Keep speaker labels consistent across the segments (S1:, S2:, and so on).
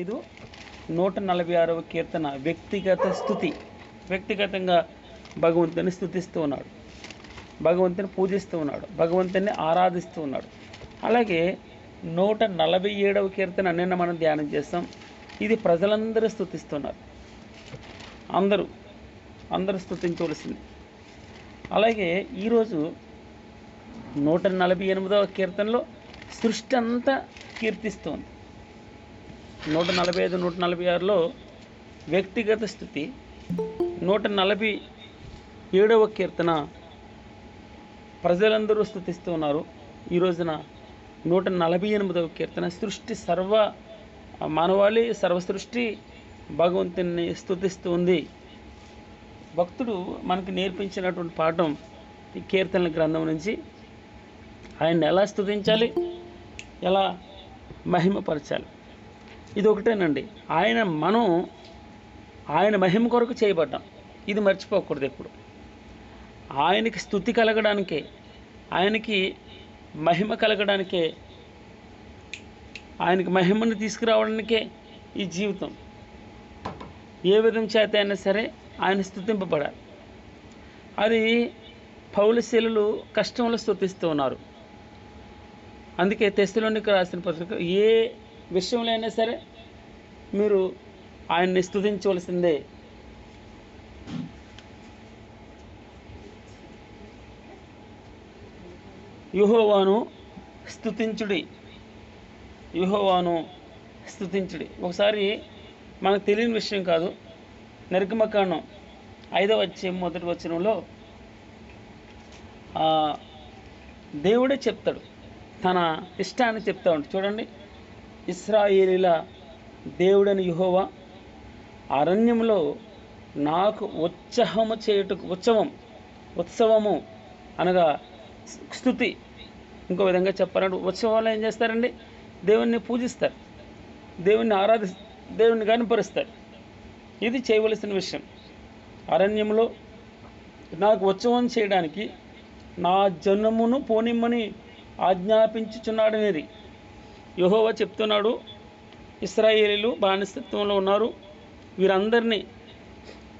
S1: 5 146వ కీర్తన వ్యక్తిగత స్థుతి. వ్యక్తిగతంగా భగవంతుని స్థుతిస్తూ ఉన్నాడు, భగవంతుని పూజిస్తూ ఉన్నాడు, భగవంతుని ఆరాధిస్తూ ఉన్నాడు. అలాగే 147వ కీర్తన నిన్న మనం ధ్యానం చేస్తాం. ఇది ప్రజలందరూ స్థుతిస్తున్నారు, అందరూ స్థుతించవలసింది. అలాగే ఈరోజు 148వ కీర్తనలో సృష్టి అంతా కీర్తిస్తుంది. 145, 146లో వ్యక్తిగత స్థుతి. 147వ కీర్తన ప్రజలందరూ స్థుతిస్తూ ఉన్నారు. ఈ రోజున 148వ కీర్తన సర్వ మానవాళి, సర్వసృష్టి భగవంతుని స్థుతిస్తూ ఉంది. భక్తుడు మనకు నేర్పించినటువంటి పాఠం ఈ కీర్తనల గ్రంథం నుంచి ఆయన్ని ఎలా స్థుతించాలి, ఎలా మహిమపరచాలి. ఇది ఒకటేనండి. ఆయన మహిమ కొరకు చేయబడ్డాం. ఇది మర్చిపోకూడదు ఎప్పుడు. ఆయనకి స్తుతి కలగడానికే, ఆయనకి మహిమ కలగడానికే, ఆయనకి మహిమను తీసుకురావడానికే ఈ జీవితం. ఏ విధం చేత అయినా సరే ఆయన స్తుతింపబడాలి. అది పౌలు శీలులు కష్టంలో స్తుతిస్తూ ఉన్నారు. అందుకే తెస్సలోనికీయులకు రాసిన పత్రిక ఏ విషయంలో అయినా సరే మీరు ఆయన్ని స్తుతించవలసిందే. యెహోవాను స్తుతించుడి, యెహోవాను స్తుతించుడి. ఒకసారి మనకు తెలియని విషయం కాదు. నిర్గమకాండం 5వ అధ్యాయం 1వ వచనంలో దేవుడే చెప్తాడు, తన ఇష్టాన్ని చెప్తా ఉంటాడు. చూడండి, ఇశ్రాయేలీల దేవుడని యెహోవా అరణ్యంలో నాకు ఉత్సవము అనగా స్తుతి. ఇంకో విధంగా చెప్పాలంటే ఉత్సవాలు ఏం చేస్తారండి? దేవుణ్ణి పూజిస్తారు, దేవుణ్ణి గణపరుస్తారు. ఇది చేయవలసిన విషయం. అరణ్యంలో నాకు ఉత్సవం చేయడానికి నా జనమును పోనిమ్మని ఆజ్ఞాపించుచున్నాడనేది యెహోవా చెప్తున్నాడు. ఇశ్రాయేలీలు బానిసత్వంలో ఉన్నారు. వీరందరినీ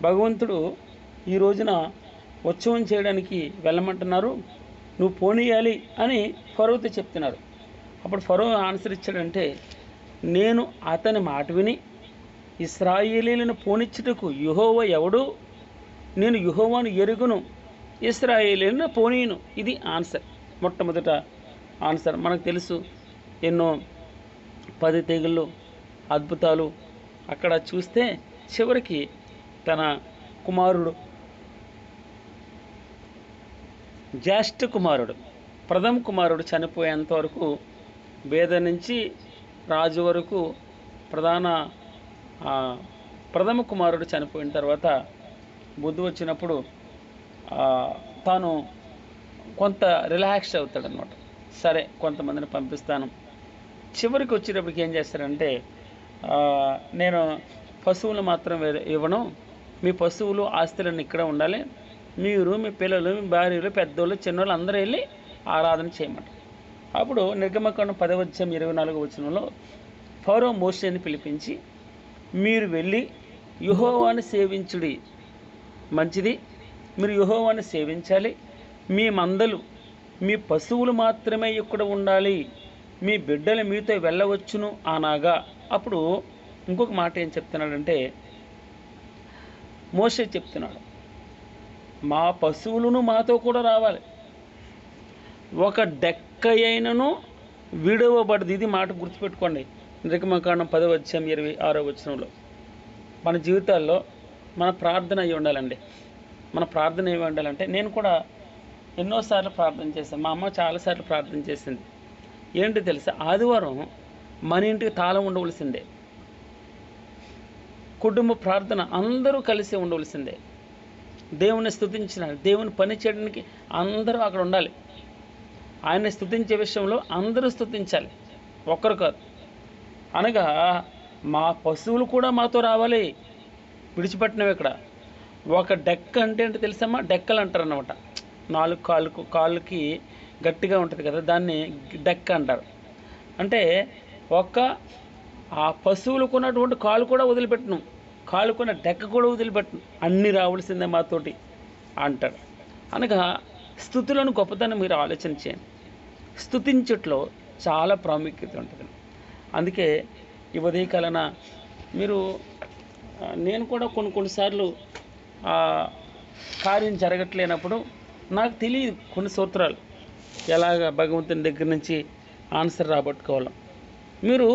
S1: భగవంతుడు ఈ రోజున ఉత్సవం చేయడానికి వెళ్ళమంటున్నారు, నువ్వు పోనీయాలి అని ఫరోతో చెప్తున్నాడు. అప్పుడు ఫరో ఆన్సర్ ఇచ్చాడంటే, నేను అతని మాట విని ఇశ్రాయేలీలను పోనిచ్చుటకు యెహోవా ఎవడు? నేను యెహోవాను ఎరుగును, ఇశ్రాయేలీలను పోనీయును. ఇది ఆన్సర్, మొట్టమొదట ఆన్సర్. మనకు తెలుసు ఎన్నో 10 తెగుళ్ళు, అద్భుతాలు. అక్కడ చూస్తే చివరికి తన కుమారుడు, జ్యేష్ఠ కుమారుడు, ప్రథమ కుమారుడు చనిపోయేంత వరకు, వేద నుంచి రాజు వరకు, ప్రథమ కుమారుడు చనిపోయిన తర్వాత బుద్ధి వచ్చినప్పుడు తాను కొంత రిలాక్స్ అవుతాడనమాట. సరే, కొంతమందిని పంపిస్తాను. చివరికి వచ్చేటప్పటికి ఏం చేస్తారంటే, నేను పశువులు మాత్రం ఇవ్వను, మీ పశువులు ఆస్తులన్నీ ఇక్కడ ఉండాలి, మీరు మీ పిల్లలు, మీ భార్యలు, పెద్దోళ్ళు, చిన్నోళ్ళు అందరూ వెళ్ళి ఆరాధన చేయమంటారు. అప్పుడు నిర్గమకాండం 10వ అధ్యాయం 24వ వచనంలో ఫరో మోషేని పిలిపించి, మీరు వెళ్ళి యెహోవాను సేవించుడి, మంచిది, మీరు యెహోవాను సేవించాలి, మీ మందలు, మీ పశువులు మాత్రమే ఇక్కడ ఉండాలి, మీ బిడ్డలు మీతో వెళ్ళవచ్చును అనగా. అప్పుడు ఇంకొక మాట ఏం చెప్తున్నాడంటే, మోషే చెప్తున్నాడు, మా పశువులను మాతో కూడా రావాలి, ఒక డెక్క అయినను విడవబడదు. ఇది మాట గుర్తుపెట్టుకోండి. నిర్గమకాండం 10వ అధ్యాయం 26వ వచనంలో. మన జీవితాల్లో మన ప్రార్థన అయ్యి ఉండాలండి. మన ప్రార్థన ఏమి ఉండాలంటే, నేను కూడా ఎన్నోసార్లు ప్రార్థన చేశాను, మా అమ్మ చాలాసార్లు ప్రార్థన చేసింది. ఏంటి తెలుసా? ఆదివారం మన ఇంటికి తాళం ఉండవలసిందే, కుటుంబ ప్రార్థన అందరూ కలిసి ఉండవలసిందే. దేవుని స్తుతించిన, దేవుని పని చేయడానికి అందరూ అక్కడ ఉండాలి. ఆయన్ని స్తుతించే విషయంలో అందరూ స్తుతించాలి, ఒక్కరు కాదు. అనగా మా పశువులు కూడా మాతో రావాలి, విడిచిపెట్టినవి. ఇక్కడ ఒక డెక్క అంటే ఏంటి తెలుసమ్మా? డెక్కలు అంటారు అన్నమాట. 4 కాళ్ళకి గట్టిగా ఉంటుంది కదా, దాన్ని డెక్క అంటారు. అంటే ఒక ఆ పశువులకు ఉన్నటువంటి కాలు కూడా వదిలిపెట్టను, కాలుకున్న డెక్క కూడా వదిలిపెట్టను, అన్నీ రావాల్సిందే మాతోటి అంటాడు. అనగా స్తుతులను గొప్పతనం మీరు ఆలోచన చేయండి. స్తుతించట్లో చాలా ప్రాముఖ్యత ఉంటుంది. అందుకే ఈ ఉదయకాలన మీరు నేను కూడా కొన్నిసార్లు కార్యం జరగట్లేనప్పుడు నాకు తెలియదు కొన్ని సూత్రాలు ఎలాగ భగవంతుని దగ్గర నుంచి ఆన్సర్ రాబట్టుకోవాలి. మీరు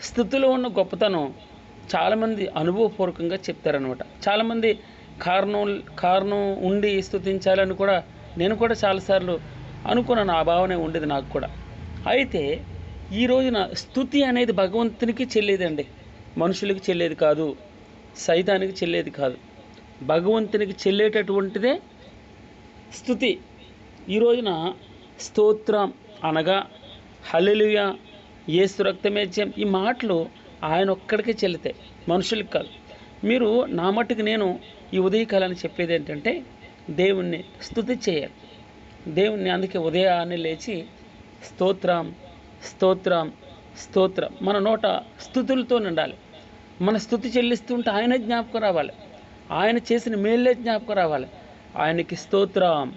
S1: స్థుతిలో ఉన్న గొప్పతనం చాలామంది అనుభవపూర్వకంగా చెప్తారనమాట. చాలామంది కారణం ఉండి స్తుతించాలని కూడా నేను కూడా చాలాసార్లు అనుకున్నాను. ఆ భావనే ఉండేది నాకు కూడా. అయితే ఈ రోజున స్తుతి అనేది భగవంతునికి చెల్లేదండి, మనుషులకి చెల్లేది కాదు, సైతానికి చెల్లేది కాదు, భగవంతునికి చెల్లేటటువంటిదే స్తుతి. ఈ రోజున స్తోత్రం అనగా హల్లెలూయా, యేసు రక్తమేత్యం, ఈ మాటలు ఆయన ఒక్కడికే చెల్లుతాయి, మనుషులకు కాదు. మీరు నా మట్టుకు నేను ఈ ఉదయకాలాన్ని చెప్పేది ఏంటంటే దేవుణ్ణి స్తుతి చేయాలి. దేవుణ్ణి అందుకే ఉదయాన్నే లేచి స్తోత్రం స్తోత్రం స్తోత్రం, మన నోట స్తుతులతో నిండాలి. మన స్తుతి చెల్లిస్తుంటే ఆయన జ్ఞాపకం రావాలి, ఆయన చేసిన మేళ్ళే జ్ఞాపకం రావాలి. ఆయనకి స్తోత్రం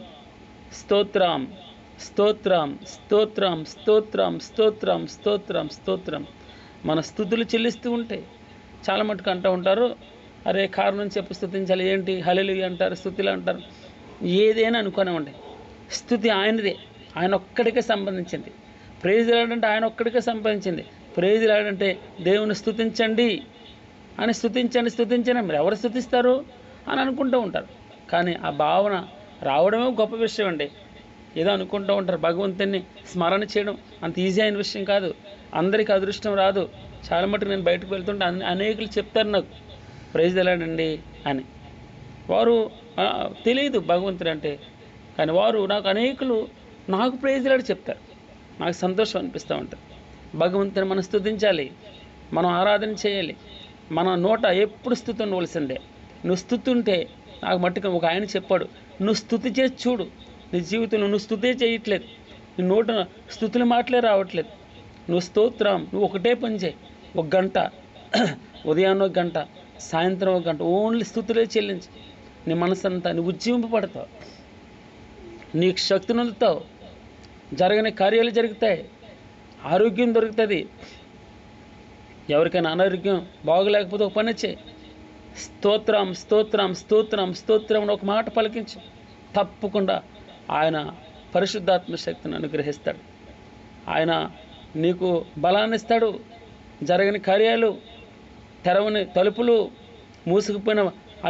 S1: స్తోత్రం స్తోత్రం స్తోత్రం స్తోత్రం స్తోత్రం స్తోత్రం స్తోత్రం మన స్తుతులు చెల్లిస్తూ ఉంటే చాలా మటుకు అంటూ ఉంటారు, అరే కారణం చెప్పు స్తుతించాలి, ఏంటి హల్లెలూయా అంటారు, స్తుతులు అంటారు. ఏదైనా అనుకోనివ్వండి, స్తుతి ఆయనదే, ఆయన ఒక్కడికే సంబంధించింది. ప్రైజ్ లార్డ్ అంటే ఆయన ఒక్కడికే సంబంధించింది. ప్రైజ్ లార్డ్ అంటే దేవుని స్తుతించండి అని, స్తుతించండి మీరు ఎవరు స్తుతిస్తారు అని అనుకుంటూ ఉంటారు. కానీ ఆ భావన రావడమే గొప్ప విషయం అండి. ఏదో అనుకుంటూ ఉంటారు. భగవంతుని స్మరణ చేయడం అంత ఈజీ అయిన విషయం కాదు, అందరికీ అదృష్టం రాదు. చాలా మటుకు నేను బయటకు వెళ్తుంటే అనేకులు చెప్తారు నాకు ప్రైజ్ ఎలాడండి అని. వారు తెలియదు భగవంతుడు అంటే, కానీ వారు అనేకులు నాకు ప్రైజ్ ఎలాడు చెప్తారు. నాకు సంతోషం అనిపిస్తూ ఉంటుంది. భగవంతుని మనం స్తుతించాలి, మనం ఆరాధన చేయాలి. మన నోట ఎప్పుడు స్తుతి ఉండవలసిందే. నువ్వు స్తుతి ఉంటే, నాకు మట్టుకు ఒక ఆయన చెప్పాడు, నువ్వు స్తుతి చేసి చూడు, నీ జీవితంలో నువ్వు స్తుతే చేయట్లేదు, నీ నోట స్తుతుల మాటలే రావట్లేదు. నువ్వు స్తోత్రం, నువ్వు ఒకటే పని చేయి, 1 గంట ఉదయాన్నే 1 గంట, సాయంత్రం 1 గంట ఓన్లీ స్తుతులే చెల్లించి నీ మనసంతా నువ్వు ఉజ్జీవింపబడతావు, నీకు శక్తిని అందుతావు, జరగని కార్యాలు జరుగుతాయి, ఆరోగ్యం దొరుకుతుంది. ఎవరికైనా అనారోగ్యం బాగోలేకపోతే ఒక పని చేయి, స్తోత్రం స్తోత్రం స్తోత్రం స్తోత్రం అని ఒక మాట పలికించు. తప్పకుండా ఆయన పరిశుద్ధాత్మ శక్తిని అనుగ్రహిస్తాడు. ఆయన నీకు బలాన్ని ఇస్తాడు. జరగని కార్యాలు, తెరవని తలుపులు, మూసుకుపోయిన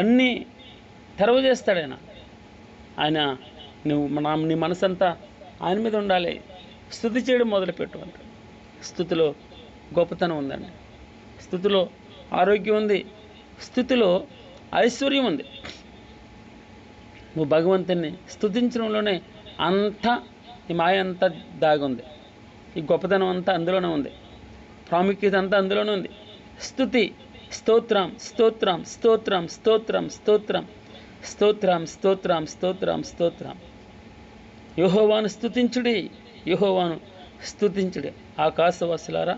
S1: అన్నీ తెరవజేస్తాడు ఆయన. నీ మనసంతా ఆయన మీద ఉండాలి. స్తుతి చేయడం మొదలుపెట్టు అంటాడు. స్తుతిలో గొప్పతనం ఉందండి, స్తుతిలో ఆరోగ్యం ఉంది, స్తుతిలో ఐశ్వర్యం ఉంది. నువ్వు భగవంతుని స్తుతించడంలోనే అంతా ఈ మాయ అంతా దాగుంది, ఈ గొప్పతనం అంతా అందులోనే ఉంది, ప్రాముఖ్యత అంతా అందులోనే ఉంది. స్తుతి స్తోత్రం స్తోత్రం స్తోత్రం స్తోత్రం స్తోత్రం స్తోత్రం స్తోత్రం స్తోత్రం స్తోత్రం. యెహోవాను స్తుతించుడి, యెహోవాను స్తుతించుడి. ఆకాశవాసులారా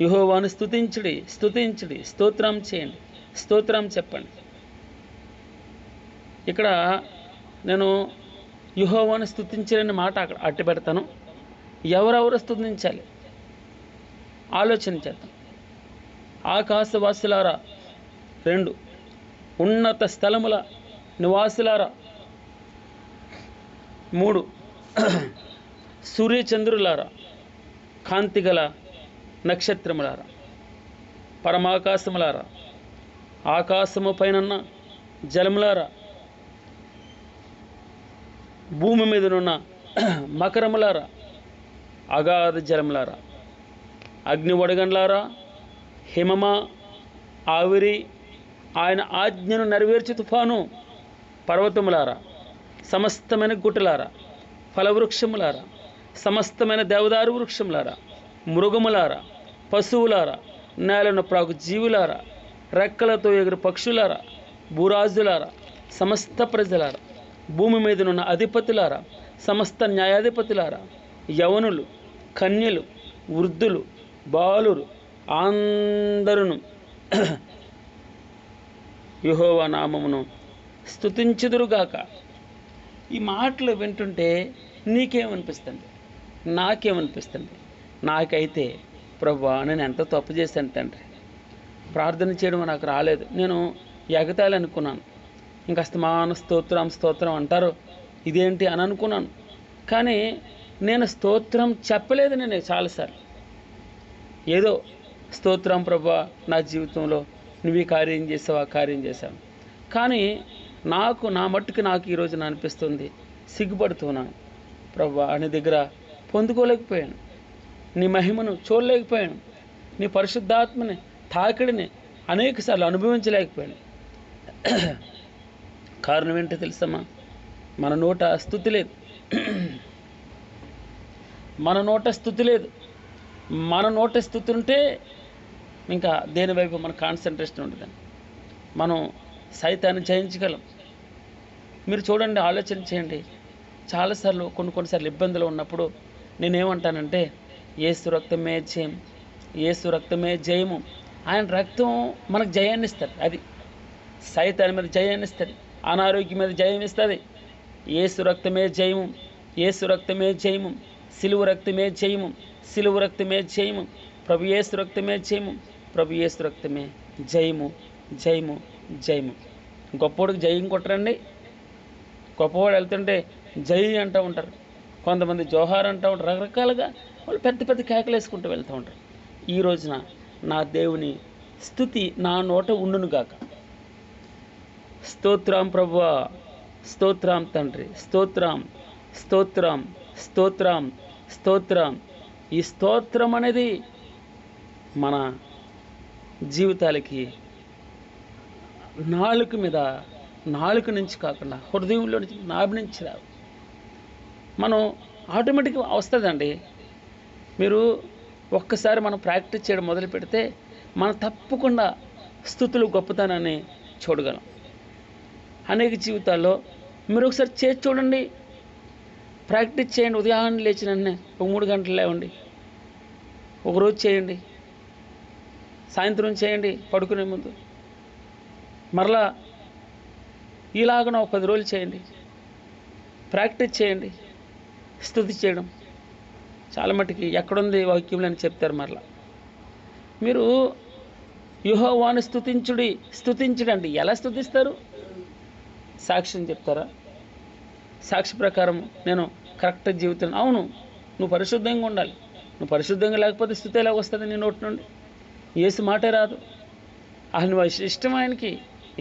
S1: యెహోవాను స్తుతించుడి, స్తుతించుడి, స్తోత్రం చేయండి, స్తోత్రం చెప్పండి. ఇక్కడ నేను యెహోవాను స్తుతించాలని మాట అక్కడ అట్టి పెడతాను. ఎవరెవరు స్తుతించాలి ఆలోచన చేద్దాం. ఆకాశవాసులారా 2, ఉన్నత స్థలముల నివాసులారా 3, సూర్యచంద్రులారా, కాంతిగల నక్షత్రములారా, పరమాకాశములారా, ఆకాశము పైనన్న జలములారా, భూమి మీదనున్న మకరములారా, అగాధ జలములారా, అగ్ని వడగండ్లారా, హిమమా, ఆవిరి, ఆయన ఆజ్ఞను నెరవేర్చు తుఫాను, పర్వతములారా, సమస్తమైన గుట్టలారా, ఫలవృక్షములారా, సమస్తమైన దేవదారు వృక్షములారా, మృగములారా, పశువులారా, నేలను ప్రాకు జీవులారా, రెక్కలతో ఎగురు పక్షులారా, భూరాజులారా, సమస్త ప్రజలారా, భూమి మీదనున్న అధిపతులారా, సమస్త న్యాయాధిపతులారా, యవనులు, కన్యలు, వృద్ధులు, బాలురు, అందరూ యెహోవా నామమును స్తుతించుదురుగాక. ఈ మాటలు వింటుంటే నీకేమనిపిస్తుంది? నాకేమనిపిస్తుంది? నాకైతే ప్రభువా నేను ఎంత తప్పు చేశాను తండ్రి, ప్రార్థన చేయడం నాకు రాలేదు, నేను ఎగతాళి అనుకున్నాను, ఇంకా అస్తమానం స్తోత్రం అంటారు, ఇదేంటి అని అనుకున్నాను. కానీ నేను స్తోత్రం చెప్పలేదు. నేను చాలాసార్లు ఏదో స్తోత్రం ప్రభువా నా జీవితంలో నువ్వు ఈ కార్యం చేసావు, ఆ కార్యం చేశావు. కానీ నా మట్టుకు నాకు ఈరోజు అనిపిస్తుంది, సిగ్గుపడుతున్నాను ప్రభువా, నీ దగ్గర పొందుకోలేకపోయాను, నీ మహిమను చూడలేకపోయాను, నీ పరిశుద్ధాత్మని తాకిడిని అనేకసార్లు అనుభవించలేకపోయాను. కారణం ఏంటో తెలుసమ్మా? మన నోట స్తుతి లేదు. మన నోట స్తుతి లేదు. మన నోట స్తుతి ఉంటే ఇంకా దేని వైపు మన కాన్సన్ట్రేషన్ ఉంటుందని మనం సైతాన్ని జయించగలం. మీరు చూడండి, ఆలోచన చేయండి. చాలాసార్లు కొన్నిసార్లు ఇబ్బందులు ఉన్నప్పుడు నేనేమంటానంటే, యేసు రక్తమే జయం, యేసు రక్తమే జయము. ఆయన రక్తం మనకు జయాన్ని ఇస్తుంది. అది సైతాన్ని మీద జయాన్ని ఇస్తుంది, అనారోగ్యం మీద జయం ఇస్తుంది. యేసు రక్తమే జయము, యేసు రక్తమే జయము, సిలువ రక్తమే జయము, సిలువ రక్తమే జయము, ప్రభు యేసు రక్తమే జయము, ప్రభు యేసు రక్తమే జయము, జయము, జయము. గొప్పవాడికి జయం కొట్టరండి. గొప్పవాడు వెళ్తుంటే జై అంటూ ఉంటారు, కొంతమంది జోహార్ అంటూ ఉంటారు, రకరకాలుగా వాళ్ళు పెద్ద పెద్ద కేకలు వేసుకుంటూ వెళ్తూ ఉంటారు. ఈ రోజున నా దేవుని స్తుతి నా నోట ఉండునుగాక. స్తోత్రం ప్రభువా, స్తోత్రం తండ్రి, స్తోత్రం, స్తోత్రం, స్తోత్రం, స్తోత్రం. ఈ స్తోత్రం అనేది మన జీవితాలకి నాలుక నుంచి కాకుండా హృదయంలో నుంచి, నాభి నుంచి రావు. మనం ఆటోమేటిక్గా వస్తుందండి. మీరు ఒక్కసారి మనం ప్రాక్టీస్ చేయడం మొదలు పెడితే మనం తప్పకుండా స్తుతులు గొప్పతనాన్ని చూడగలం. అనేక జీవితాల్లో మీరు ఒకసారి చేసి చూడండి, ప్రాక్టీస్ చేయండి. ఉదయాన్నే లేచిన వెంటనే ఒక 3 గంటలు లేవండి, ఒకరోజు చేయండి, సాయంత్రం చేయండి పడుకునే ముందు, మరలా ఇలాగ ఒక 10 రోజులు చేయండి, ప్రాక్టీస్ చేయండి. స్తుతి చేయడం చాలా మటుకి ఎక్కడుంది వాక్యంలో అని చెప్తారు. మరలా మీరు యెహోవాను స్తుతించుడండి. ఎలా స్తుతిస్తారు? సాక్ష్యం చెప్తారా? సాక్షి ప్రకారం నేను కరెక్ట్ జీవితం. అవును, నువ్వు పరిశుద్ధంగా ఉండాలి. నువ్వు పరిశుద్ధంగా లేకపోతే స్తుతి ఎలాగ వస్తుంది నీ నోటి నుండి? యేసు మాటే రాదు. ఆయన ఇష్టం, ఆయనకి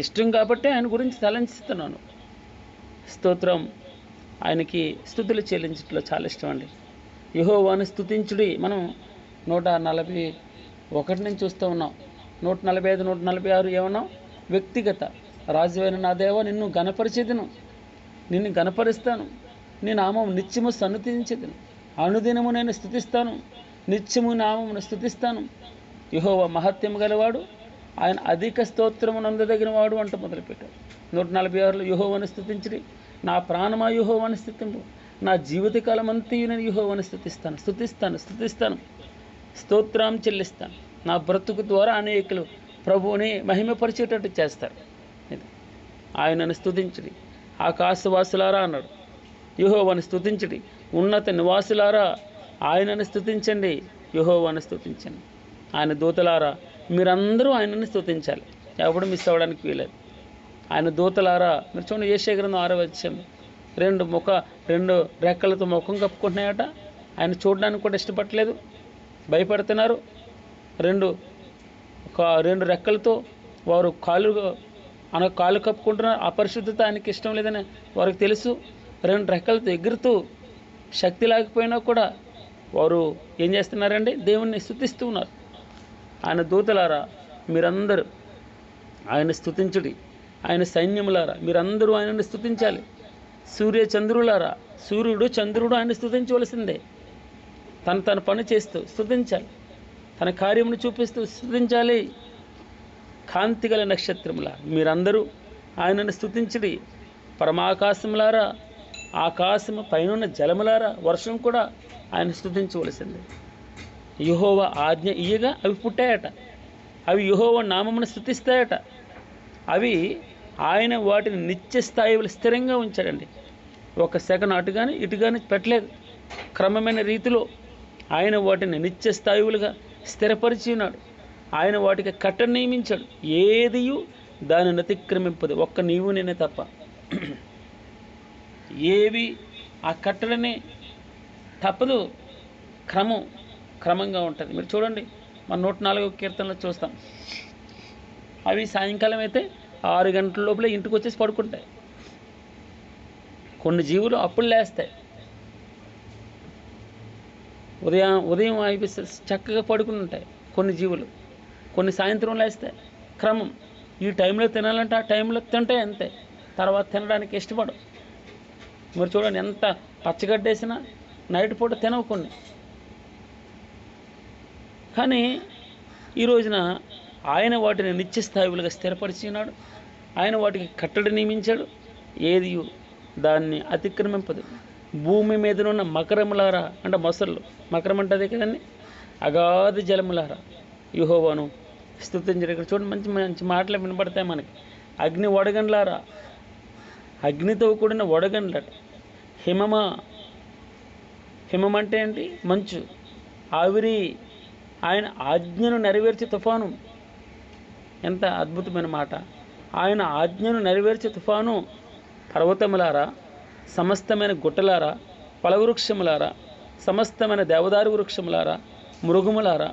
S1: ఇష్టం కాబట్టి ఆయన గురించి తలంచుతున్నాను. స్తోత్రం. ఆయనకి స్తుతులు చెల్లించట్లో చాలా ఇష్టం అండి. యెహోవాను స్తుతించుడి. మనం 141 నుంచి చూస్తూ ఉన్నాం. 145, 146 ఏమన్నాం? వ్యక్తిగత రాజువైన నా దేవా, నిన్ను గణపరిచేదను, నిన్ను గణపరుస్తాను, నీ నామం నిత్యము సన్నుతించేదను, అనుదినము నేను స్తుతిస్తాను, నిత్యము నామమును స్తుతిస్తాను. యెహోవా మహత్యము గలవాడు, ఆయన అధిక స్తోత్రము నందదగిన వాడు అంటూ మొదలుపెట్టాడు. 146లో యెహోవాను స్తుతించుడి, నా ప్రాణమా యెహోవాను స్తుతింపు, నా జీవితకాలం అంతయు నేను యెహోవాను స్తుతిస్తాను, స్తోత్రం చెల్లిస్తాను. నా బ్రతుకు ద్వారా అనేకులు ప్రభువుని మహిమపరిచేటట్టు చేస్తారు. ఆయనను స్తుతించుడి, ఆకాశవాసులారా అన్నాడు. యెహోవాను స్తుతించుడి, ఉన్నత నివాసులారా ఆయనను స్తుతించండి, యెహోవాను స్తుతించండి. ఆయన దూతలారా మీరందరూ ఆయనను స్తుతించాలి, ఎప్పుడు మిస్ అవ్వడానికి వీలేదు. ఆయన దూతలారా, మీరు చూడండి యెషయా గ్రంథం 6వ అధ్యాయం, 2 రెక్కలతో ముఖం కప్పుకుంటున్నాయట. ఆయన చూడడానికి కూడా ఇష్టపడలేదు, భయపడుతున్నారు. 2 రెక్కలతో వారు కాళ్ళు కప్పుకుంటున్నారు. అపరిశుద్ధత ఆయనకి ఇష్టం లేదని వారికి తెలుసు. 2 రెక్కలతో ఎగురుతూ శక్తి లేకపోయినా కూడా వారు ఏం చేస్తున్నారండి? దేవుణ్ణి స్తుతిస్తూ ఉన్నారు. ఆయన దూతలారా మీరందరూ ఆయన స్తుతించుడి, ఆయన సైన్యములారా మీరందరూ ఆయనను స్తుతించాలి. చంద్రులారా, సూర్యుడు చంద్రుడు ఆయన స్తుతించవలసిందే. తన పని చేస్తూ స్తుతించాలి, తన కార్యమును చూపిస్తూ స్తుతించాలి. కాంతిగల నక్షత్రములా మీరందరూ ఆయనను స్తుతించుడి. పరమాకాశములారా, ఆకాశము పైనున్న జలములారా, వర్షం కూడా ఆయన స్తుతించవలసిందే. యెహోవా ఆజ్ఞ ఇయ్యగా అవి పుట్టాయట. అవి యెహోవా నామమును స్తుతిస్తాయట. అవి ఆయన వాటిని నిత్య స్థాయిలో స్థిరంగా ఉంచాడండి. ఒక సెకను అటు కానీ ఇటు కానీ పెట్టలేదు. క్రమమైన రీతిలో ఆయన వాటిని నిత్య స్థాయిలుగా స్థిరపరిచి ఉన్నాడు. ఆయన వాటికి కట్టడి నియమించాడు. ఏదియు దానిని అతిక్రమింపదు, ఒక్క నీవు నేనే తప్ప. ఏవి ఆ కట్టడని తప్పదు, క్రమంగా ఉంటుంది. మీరు చూడండి, మన 104వ కీర్తనలో చూస్తాం. అవి సాయంకాలం అయితే 6 గంటల లోపలే ఇంటికి వచ్చేసి పడుకుంటాయి. కొన్ని జీవులు అప్పుడు లేస్తాయి. ఉదయం అయిపోయి చక్కగా పడుకుని ఉంటాయి కొన్ని జీవులు. కొన్ని సాయంత్రం లేస్తాయి. క్రమం. ఈ టైంలో తినాలంటే ఆ టైంలో తింటాయి అంతే. తర్వాత తినడానికి ఇష్టపడవు. మీరు చూడండి, ఎంత పచ్చగడ్డేసినా నైట్ పూట తినవు కొన్ని. కానీ ఈ రోజున ఆయన వాటిని నిత్య స్థాయిలుగా స్థిరపరిచి ఉన్నాడు. ఆయన వాటికి కట్టడి నియమించాడు. ఏది దాన్ని అతిక్రమింపదు. భూమి మీదనున్న మకరములారా, అంటే మొసళ్ళు, మకరం అంటే అదే కదండి, అగాధ జలములారా యెహోవాను స్తుతించండి. ఇక్కడ చూడండి, మంచి మంచి మాటలు వినపడతాయి మనకి. అగ్ని వడగండ్లారా, అగ్నితో కూడిన వడగండ్లట. హిమం అంటే ఏంటి? మంచు. ఆవిరి, ఆయన ఆజ్ఞను నెరవేర్చే తుఫాను. ఎంత అద్భుతమైన మాట! ఆయన ఆజ్ఞను నెరవేర్చే తుఫాను. పర్వతములారా, సమస్తమైన గుట్టలారా, ఫలవృక్షములారా, సమస్తమైన దేవదారు వృక్షములారా, మృగములారా,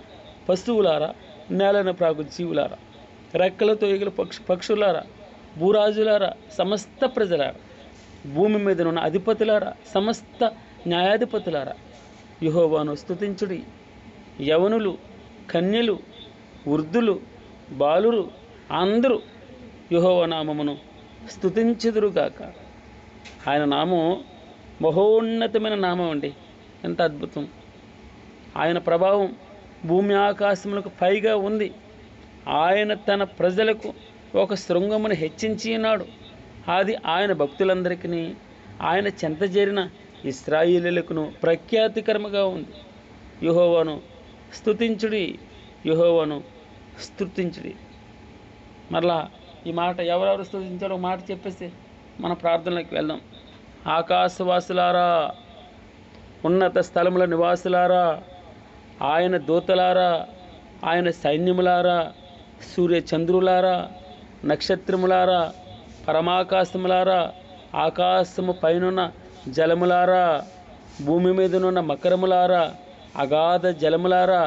S1: పశువులారా, నేలను ప్రాకు జీవులారా, రెక్కలతో ఎగులు పక్షులారా, భూరాజులారా, సమస్త ప్రజలారా, భూమి మీద ఉన్న అధిపతులారా, సమస్త న్యాయాధిపతులారా యెహోవాను స్తుతించుడి. యవనులు, కన్యలు, వృద్ధులు, బాలురు అందరూ యెహోవా నామమును స్తుతించుదురుగాక. ఆయన నామం మహోన్నతమైన నామం అండి. ఎంత అద్భుతం! ఆయన ప్రభావం భూమి ఆకాశములకు పైగా ఉంది. ఆయన తన ప్రజలకు ఒక శృంగమును హెచ్చించి ఉన్నాడు. అది ఆయన భక్తులందరికీ, ఆయన చెంత చేరిన ఇశ్రాయేలీయులకును ప్రఖ్యాతికరముగా ఉంది. యెహోవాను స్తుతించుడి, యెహోవాను స్తుతించుడి. మరలా ఈ మాట ఎవరెవరు స్తుతించారో మాట చెప్పేసి మన ప్రార్థనలోకి వెళ్దాం. ఆకాశవాసులారా, ఉన్నత స్థలముల నివాసులారా, ఆయన దూతలారా, ఆయన సైన్యములారా, సూర్య చంద్రులారా, నక్షత్రములారా, పరమాకాశములారా, ఆకాశము పైనున్న జలములారా, భూమి మీదనున్న మకరములారా, అగాధ జలములారా,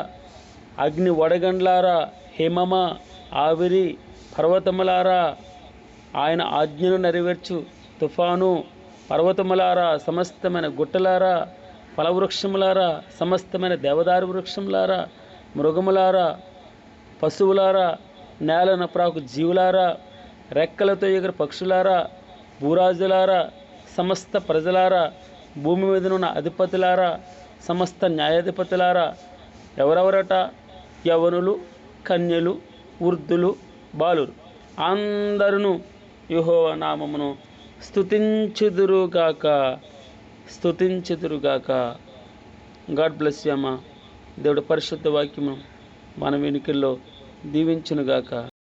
S1: అగ్ని వడగండ్లారా, హిమమ, ఆవిరి, పర్వతములారా, ఆయన ఆజ్ఞను నెరవేర్చు తుఫాను, పర్వతములారా, సమస్తమైన గుట్టలారా, ఫలవృక్షములారా, సమస్తమైన దేవదారు వృక్షములారా, మృగములారా, పశువులారా, నేలను ప్రాకు జీవులారా, రెక్కలతో ఎగురు పక్షులారా, భూరాజులారా, సమస్త ప్రజలారా, భూమి మీదనున్న అధిపతులారా, సమస్త న్యాయాధిపతులారా. ఎవరెవరట? యవనులు, కన్యలు, వృద్ధులు, బాలురు అందరూ యెహోవా నామమును స్తుతించుదురుగాక. గాడ్ బ్లెస్ యూ అమ్మా. దేవుడి పరిశుద్ధ వాక్యము మన వెనుకల్లో దీవించునుగాక.